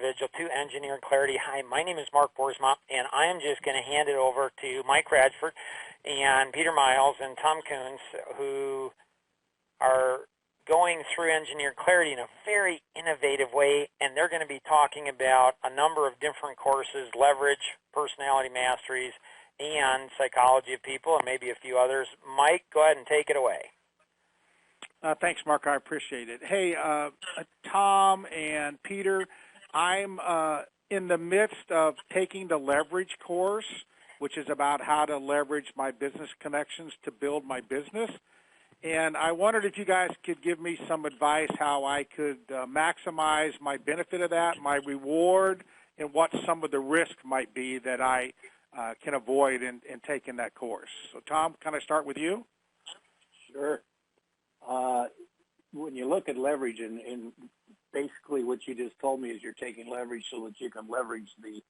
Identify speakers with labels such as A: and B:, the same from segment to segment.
A: individual to Engineering Clarity. Hi, my name is Mark Boersma, and I am just going to hand it over to Mike Radford and Peter Miles and Tom Coons, who are going through Engineering Clarity in a very innovative way, and they're going to be talking about a number of different courses, leverage, personality masteries, and psychology of people, and maybe a few others. Mike, go ahead and take it away.
B: Thanks, Mark. I appreciate it. Hey, Tom and Peter, I'm in the midst of taking the leverage course, which is about how to leverage my business connections to build my business. And I wondered if you guys could give me some advice how I could maximize my benefit of that, my reward, and what some of the risk might be that I can avoid in taking that course. So, Tom, can I start with you?
C: Sure. When you look at leverage, and basically what you just told me is you're taking leverage so that you can leverage the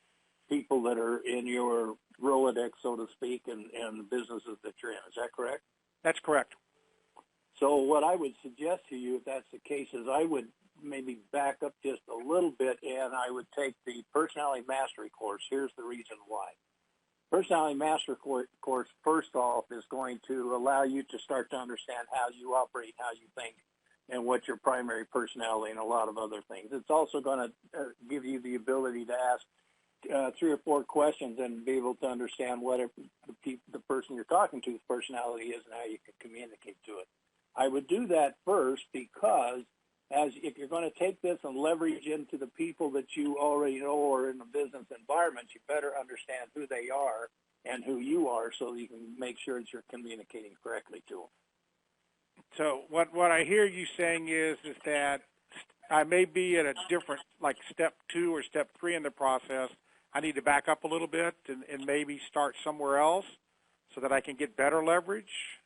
C: people that are in your Rolodex, so to speak, and the businesses that you're in. Is that correct?
B: That's correct.
C: So what I would suggest to you, if that's the case, is I would maybe back up just a little bit, and I would take the Personality Mastery course. Here's the reason why. Personality Mastery course, first off, is going to allow you to start to understand how you operate, how you think, and what's your primary personality, and a lot of other things. It's also going to give you the ability to ask 3 or 4 questions and be able to understand what the person you're talking to's personality is and how you can communicate to it. I would do that first because if you're going to take this and leverage into the people that you already know or in the business environment, you better understand who they are and who you are so that you can make sure that you're communicating correctly to them.
B: So what I hear you saying is that I may be at a different, like step 2 or step 3 in the process. I need to back up a little bit and maybe start somewhere else so that I can get better leverage.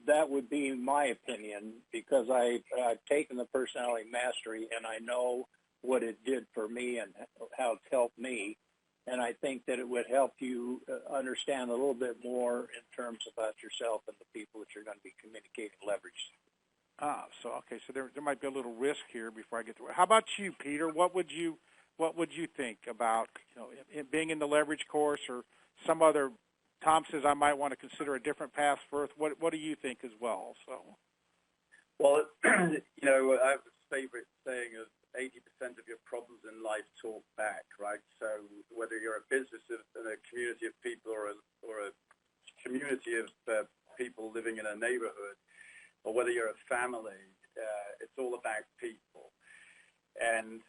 C: That would be my opinion because I've taken the Personality Mastery and I know what it did for me and how it's helped me. And I think that it would help you understand a little bit more in terms about yourself and the people that you're going to be communicating leverage.
B: So there might be a little risk here before I get to it. How about you, Peter? What would you think about being in the leverage course or some other? Tom says I might want to consider a different path first. What do you think as well? So,
D: well, I have a favorite saying of 80% of your problems in life talk back, right? So whether you're a business in a community of people or a community of people living in a neighborhood, or whether you're a family, it's all about people. And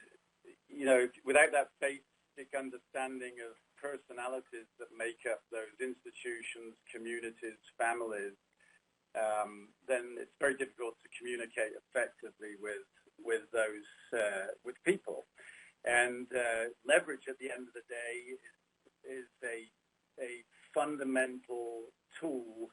D: without that basic understanding of personalities that make up those institutions, communities, families, then it's very difficult to communicate effectively with those with people. And leverage at the end of the day is a fundamental tool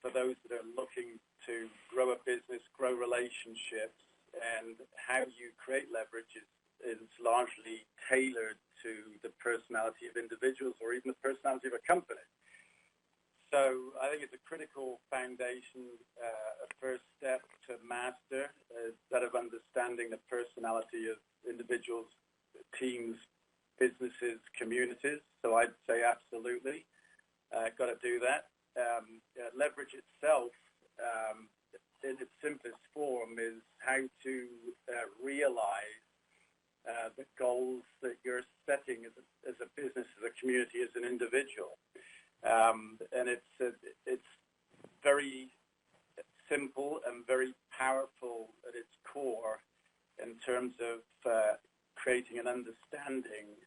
D: for those that are looking to grow a business, grow relationships, and how you create leverage is largely tailored to the personality of individuals or even the personality of a company. So I think it's a critical foundation, a first step to master, that of understanding the personality of individuals, teams, businesses, communities. So I'd say absolutely, got to do that. Leverage itself, in its simplest form, is how to realize the goals that you're setting as a business, as a community, as an individual. And it's very simple and very powerful at its core in terms of creating an understanding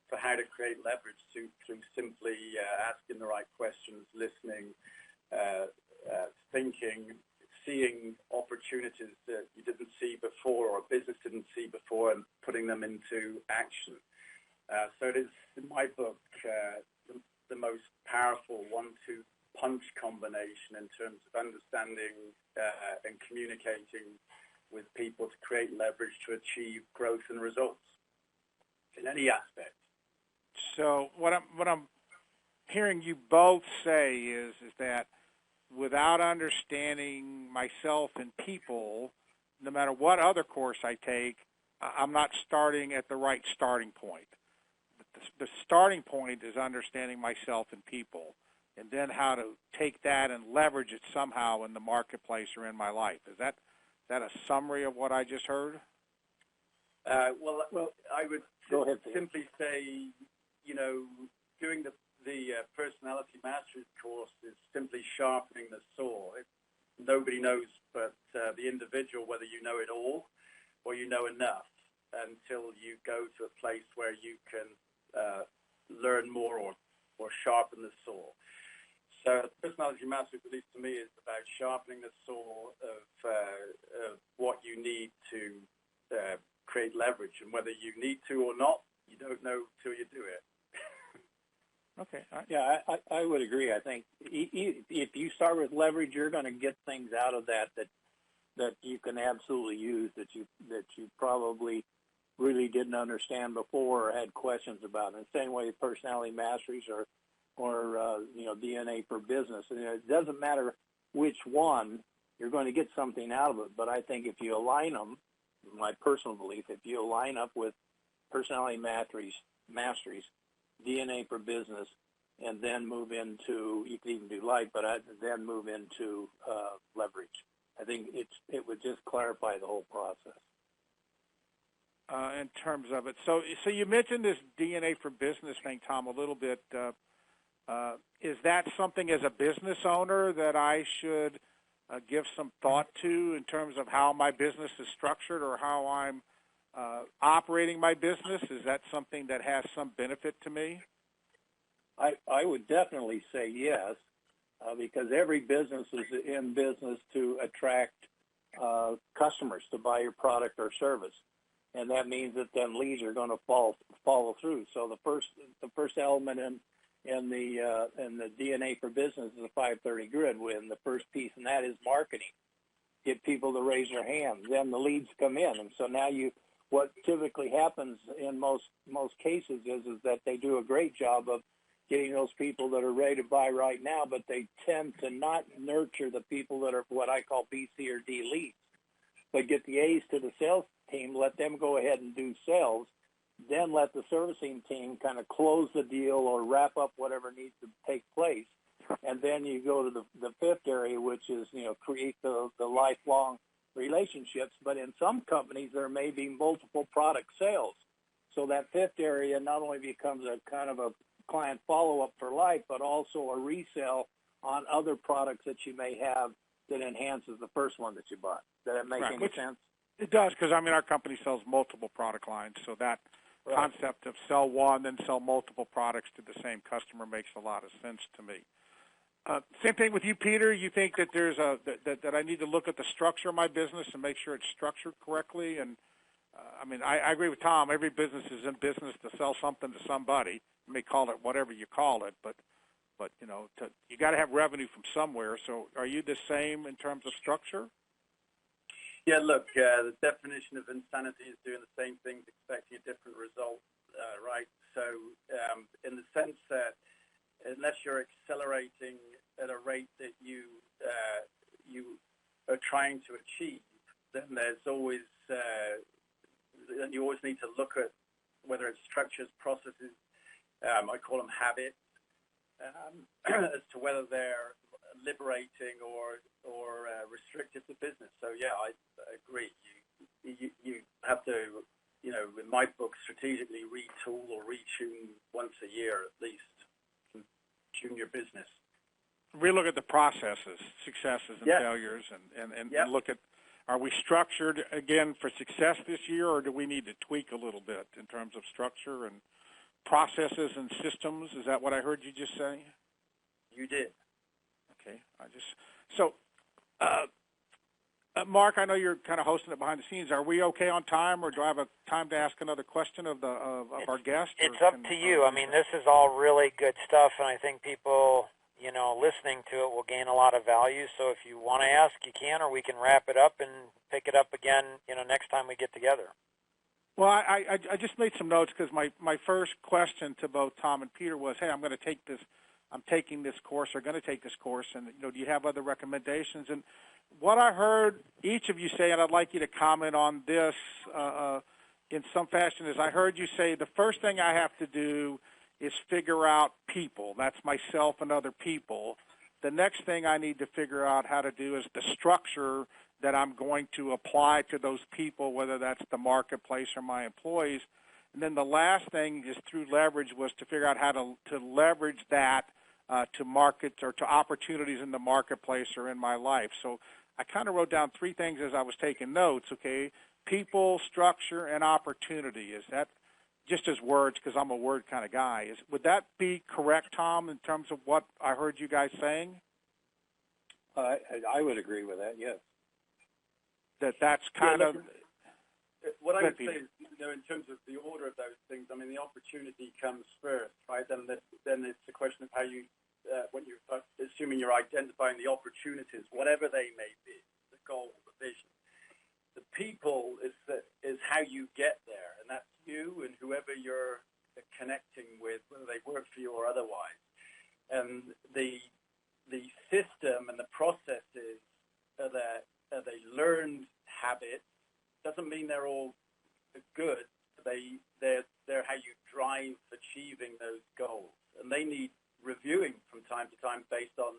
D: for how to create leverage through simply asking the right questions, listening, thinking, seeing opportunities that you didn't see before or a business didn't see before and putting them into action. So it is, in my book, the most powerful 1-2 punch combination in terms of understanding and communicating with people to create leverage to achieve growth and results in any aspect.
B: So what I'm hearing you both say is that without understanding myself and people, no matter what other course I take, I'm not starting at the right starting point. The starting point is understanding myself and people, and then how to take that and leverage it somehow in the marketplace or in my life. Is that a summary of what I just heard?
D: Well, I would
C: Go ahead,
D: simply say, doing the personality mastery course is simply sharpening the saw. Nobody knows but the individual whether you know it all or you know enough until you go to a place where you can learn more or sharpen the saw. So personality mastery, at least to me, is about sharpening the saw of what you need to create leverage, and whether you need to or not, you don't know till you do it.
B: Okay.
C: Yeah, I would agree. I think if you start with leverage, you're going to get things out of that you can absolutely use, that you probably really didn't understand before or had questions about. In the same way, personality masteries or DNA for business. And it doesn't matter which one, you're going to get something out of it. But I think if you align them, my personal belief, if you align up with personality masteries, DNA for business, and then move into, you could even do light, but then move into leverage. I think it would just clarify the whole process.
B: In terms of it, so you mentioned this DNA for business thing, Tom, a little bit. Is that something as a business owner that I should give some thought to in terms of how my business is structured or how I'm operating my business? Is that something that has some benefit to me?
C: I would definitely say yes, because every business is in business to attract customers to buy your product or service, and that means that then leads are going to follow through. So the first element in the DNA for business is a 530 grid. When the first piece in that is marketing, get people to raise their hands. Then the leads come in, and so now what typically happens in most cases is that they do a great job of getting those people that are ready to buy right now, but they tend to not nurture the people that are what I call B, C, or D leads. But get the A's to the sales team, let them go ahead and do sales, then let the servicing team kind of close the deal or wrap up whatever needs to take place. And then you go to the fifth area, which is, create the lifelong relationships. But in some companies, there may be multiple product sales. So that fifth area not only becomes a kind of a client follow-up for life, but also a resale on other products that you may have that enhances the first one that you bought. Does that make any sense?
B: It does, because, our company sells multiple product lines, so that concept of sell one, then sell multiple products to the same customer makes a lot of sense to me. Same thing with you, Peter. You think that there's that I need to look at the structure of my business and make sure it's structured correctly? And I agree with Tom. Every business is in business to sell something to somebody. You may call it whatever you call it, but you got to have revenue from somewhere. So, are you the same in terms of structure?
D: Yeah, look, the definition of insanity is doing the same things, expecting a different result, right? So in the sense that unless you're accelerating at a rate that you are trying to achieve, then there's always, you always need to look at whether it's structures, processes, I call them habits, as to whether they're liberating or restrictive to business. So yeah, I agree. You have to, in my book, strategically retool or retune once a year at least to tune your business.
B: We look at the processes, successes and failures, and look at, are we structured again for success this year, or do we need to tweak a little bit in terms of structure and processes and systems? Is that what I heard you just say?
D: You did.
B: Okay. Mark, I know you're kind of hosting it behind the scenes. Are we okay on time, or do I have a time to ask another question of our guest?
A: It's up to you. This is all really good stuff, and I think people, listening to it will gain a lot of value. So if you want to ask, you can, or we can wrap it up and pick it up again, next time we get together.
B: Well, I just made some notes because my first question to both Tom and Peter was, hey, I'm taking this course, or going to take this course, and do you have other recommendations? And what I heard each of you say, and I'd like you to comment on this, in some fashion is I heard you say the first thing I have to do is figure out people. That's myself and other people. The next thing I need to figure out how to do is the structure that I'm going to apply to those people, whether that's the marketplace or my employees. And then the last thing is through leverage was to figure out how to leverage that to markets or to opportunities in the marketplace or in my life. So I kind of wrote down three things as I was taking notes, okay? People, structure, and opportunity. Is that just as words, because I'm a word kind of guy? Would that be correct, Tom, in terms of what I heard you guys saying?
C: I would agree with that, yes.
B: That's kind of...
D: What I would say is, in terms of the order of those things, I mean, the opportunity comes first, right? Then it's a question of how you, when you're assuming you're identifying the opportunities, whatever they may be, the goal, the vision. The people is how you get there, and that's you and whoever you're connecting with, whether they work for you or otherwise. And the system and the processes are they learned habits. Doesn't mean they're all good. They're how you drive achieving those goals, and they need reviewing from time to time based on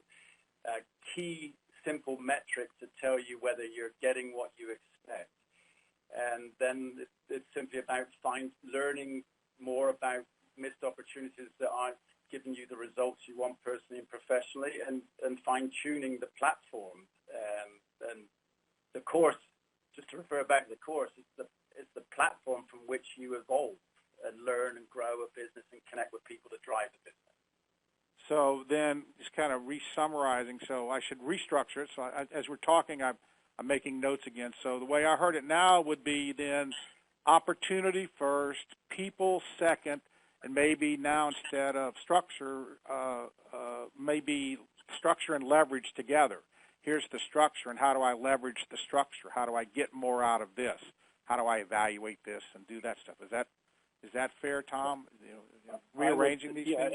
D: key simple metrics to tell you whether you're getting what you expect. And then it's simply about learning more about missed opportunities that aren't giving you the results you want personally and professionally, and fine-tuning the platform and the course. Just to refer back to the course, it's the platform from which you evolve and learn and grow a business and connect with people to drive the business.
B: So then, just kind of re-summarizing, so I should restructure it. So as we're talking, I'm making notes again. So the way I heard it now would be then opportunity first, people second, and maybe now instead of structure, maybe structure and leverage together. Here's the structure, and how do I leverage the structure? How do I get more out of this? How do I evaluate this and do that stuff? Is that fair, Tom? Rearranging these things?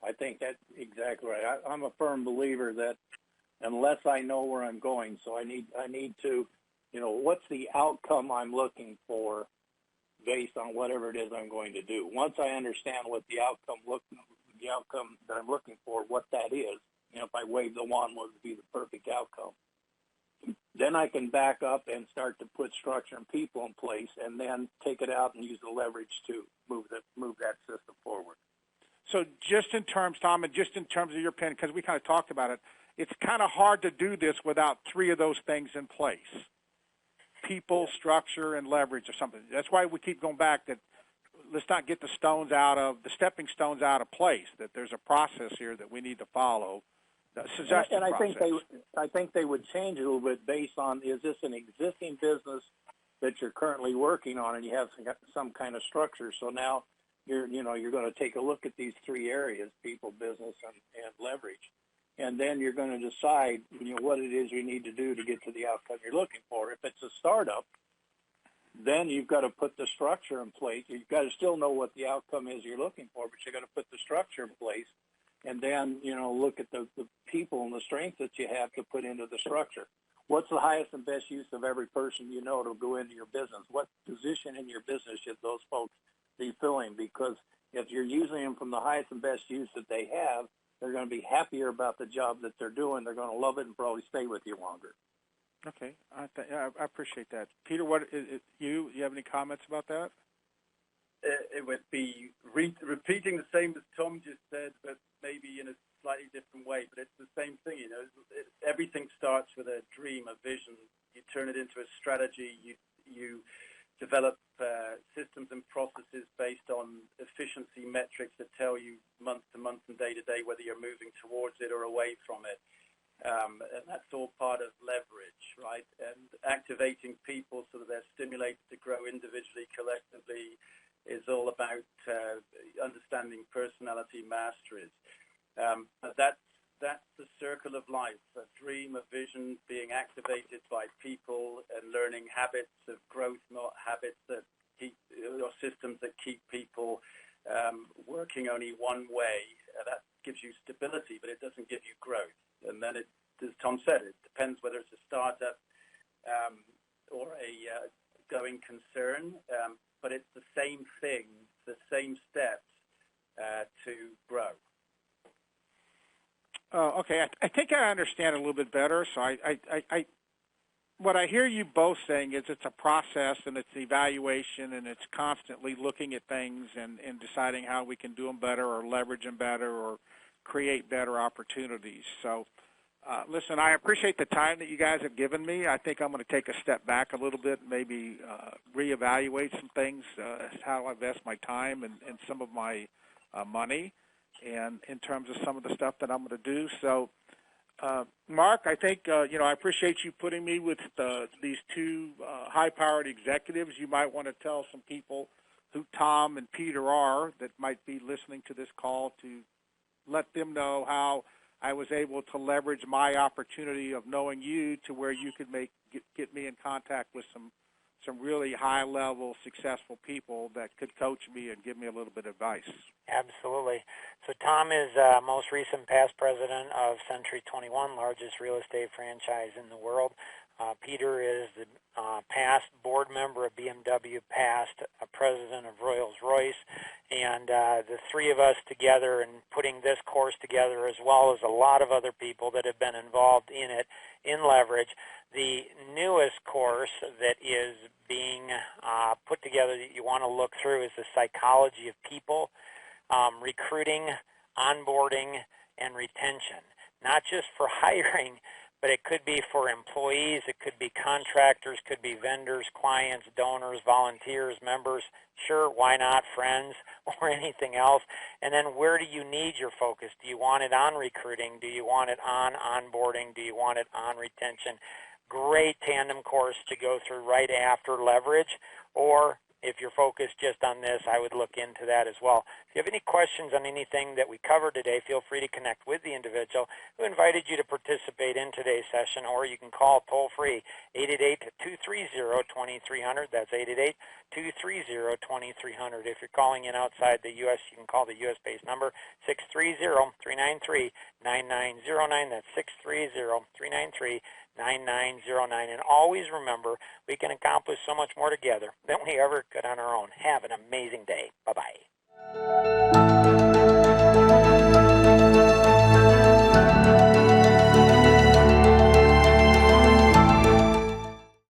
C: I think that's exactly right. I'm a firm believer that unless I know where I'm going, so I need to, what's the outcome I'm looking for based on whatever it is I'm going to do. Once I understand what the outcome that I'm looking for, what that is, if I wave the wand, what would be the perfect outcome? Then I can back up and start to put structure and people in place, and then take it out and use the leverage to move that system forward.
B: So just in terms, Tom, and just in terms of your opinion, because we kind of talked about it, it's kind of hard to do this without three of those things in place: people, structure, and leverage, or something. That's why we keep going back that let's not get the stepping stones out of place. That there's a process here that we need to follow.
C: And I think they would change it a little bit based on, is this an existing business that you're currently working on and you have some kind of structure? So now you're going to take a look at these three areas: people, business, and leverage. And then you're going to decide what it is you need to do to get to the outcome you're looking for. If it's a startup, then you've got to put the structure in place. You've got to still know what the outcome is you're looking for, but you've got to put the structure in place. And then, look at the people and the strengths that you have to put into the structure. What's the highest and best use of every person to go into your business? What position in your business should those folks be filling? Because if you're using them from the highest and best use that they have, they're going to be happier about the job that they're doing. They're going to love it and probably stay with you longer.
B: Okay. I appreciate that. Peter, you have any comments about that?
D: It would be repeating the same as Tom just said, but maybe in a slightly different way. But it's the same thing, everything starts with a dream, a vision. You turn it into a strategy. You develop systems and processes based on efficiency metrics that tell you month to month and day to day whether you're moving towards it or away from it. And that's all part of leverage, right? And activating people so that they're stimulated to grow individually, collectively, is all about understanding personality masteries. But that's the circle of life: a dream, a vision being activated by people, and learning habits of growth, not habits that keep, or systems that keep people working only one way. That gives you stability, but it doesn't give you growth. And then, as Tom said, it depends whether it's a startup or a going concern, but it's the same thing, the same steps to grow.
B: Okay, I think I understand a little bit better. So what I hear you both saying is it's a process and it's evaluation and it's constantly looking at things and deciding how we can do them better or leverage them better or create better opportunities. So, listen, I appreciate the time that you guys have given me. I think I'm going to take a step back a little bit, maybe reevaluate some things, how I invest my time and some of my money, and in terms of some of the stuff that I'm going to do. So, Mark, I think, I appreciate you putting me with these two high-powered executives. You might want to tell some people who Tom and Peter are that might be listening to this call to let them know how I was able to leverage my opportunity of knowing you to where you could get me in contact with some really high-level, successful people that could coach me and give me a little bit of advice.
A: Absolutely. So Tom is most recent past president of Century 21, largest real estate franchise in the world. Peter is the past board member of BMW, past president of Rolls-Royce, and the three of us together and putting this course together, as well as a lot of other people that have been involved in it, in Leverage. The newest course that is being put together that you want to look through is the psychology of people, recruiting, onboarding, and retention. Not just for hiring, but it could be for employees, it could be contractors, could be vendors, clients, donors, volunteers, members, sure, why not, friends, or anything else. And then where do you need your focus? Do you want it on recruiting? Do you want it on onboarding? Do you want it on retention? Great tandem course to go through right after Leverage, or if you're focused just on this, I would look into that as well. If you have any questions on anything that we covered today, feel free to connect with the individual who invited you to participate in today's session, or you can call toll-free 888-230-2300. That's 888-230-2300. If you're calling in outside the U.S., you can call the U.S.-based number 630-393-9909. That's 630-393-9909. And always remember, we can accomplish so much more together than we ever could on our own. Have an amazing day. Bye-bye.